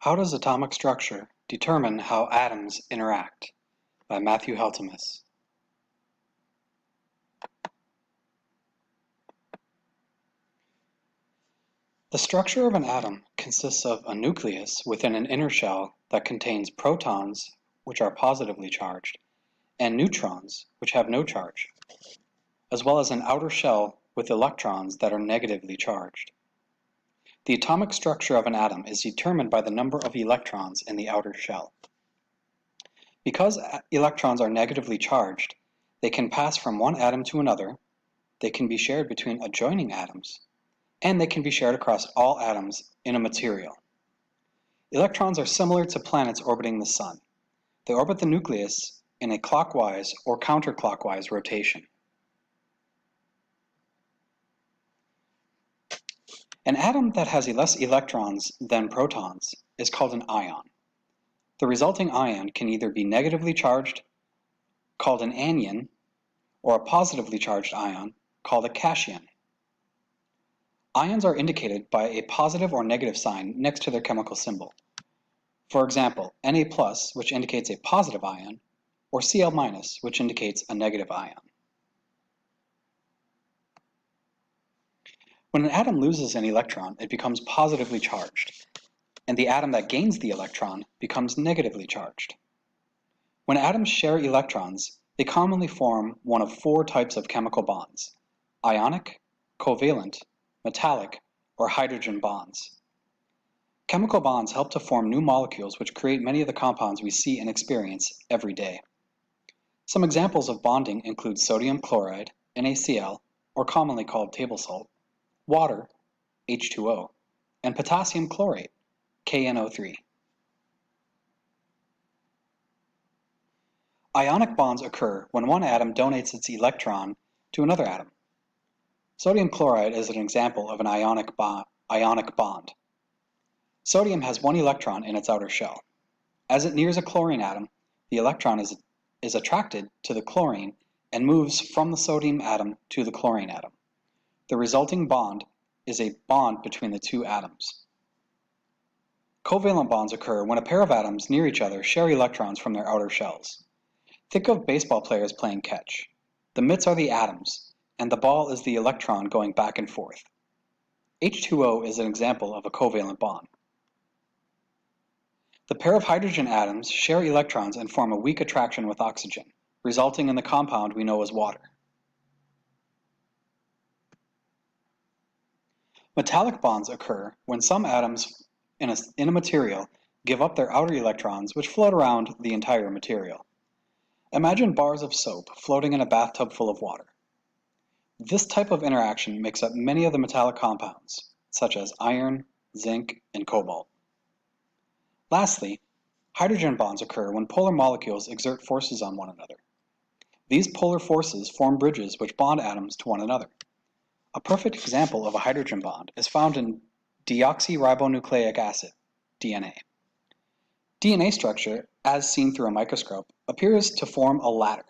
How does atomic structure determine how atoms interact? By Matthew Heltemus. The structure of an atom consists of a nucleus within an inner shell that contains protons, which are positively charged, and neutrons, which have no charge, as well as an outer shell with electrons that are negatively charged. The atomic structure of an atom is determined by the number of electrons in the outer shell. Because electrons are negatively charged, they can pass from one atom to another, they can be shared between adjoining atoms, and they can be shared across all atoms in a material. Electrons are similar to planets orbiting the sun. They orbit the nucleus in a clockwise or counterclockwise rotation. An atom that has less electrons than protons is called an ion. The resulting ion can either be negatively charged, called an anion, or a positively charged ion, called a cation. Ions are indicated by a positive or negative sign next to their chemical symbol. For example, Na+, which indicates a positive ion, or Cl-, which indicates a negative ion. When an atom loses an electron, it becomes positively charged, and the atom that gains the electron becomes negatively charged. When atoms share electrons, they commonly form one of four types of chemical bonds: ionic, covalent, metallic, or hydrogen bonds. Chemical bonds help to form new molecules which create many of the compounds we see and experience every day. Some examples of bonding include sodium chloride, NaCl, or commonly called table salt, water, H2O, and potassium chlorate, KNO3. Ionic bonds occur when one atom donates its electron to another atom. Sodium chloride is an example of an ionic bond. Sodium has one electron in its outer shell. As it nears a chlorine atom, the electron is attracted to the chlorine and moves from the sodium atom to the chlorine atom. The resulting bond is a bond between the two atoms. Covalent bonds occur when a pair of atoms near each other share electrons from their outer shells. Think of baseball players playing catch. The mitts are the atoms, and the ball is the electron going back and forth. H2O is an example of a covalent bond. The pair of hydrogen atoms share electrons and form a weak attraction with oxygen, resulting in the compound we know as water. Metallic bonds occur when some atoms in a material give up their outer electrons, which float around the entire material. Imagine bars of soap floating in a bathtub full of water. This type of interaction makes up many of the metallic compounds, such as iron, zinc, and cobalt. Lastly, hydrogen bonds occur when polar molecules exert forces on one another. These polar forces form bridges which bond atoms to one another. A perfect example of a hydrogen bond is found in deoxyribonucleic acid, DNA. DNA structure, as seen through a microscope, appears to form a ladder,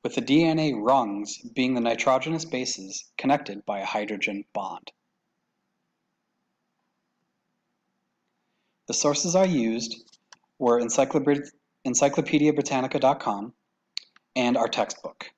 with the DNA rungs being the nitrogenous bases connected by a hydrogen bond. The sources I used were encyclopediabritannica.com and our textbook.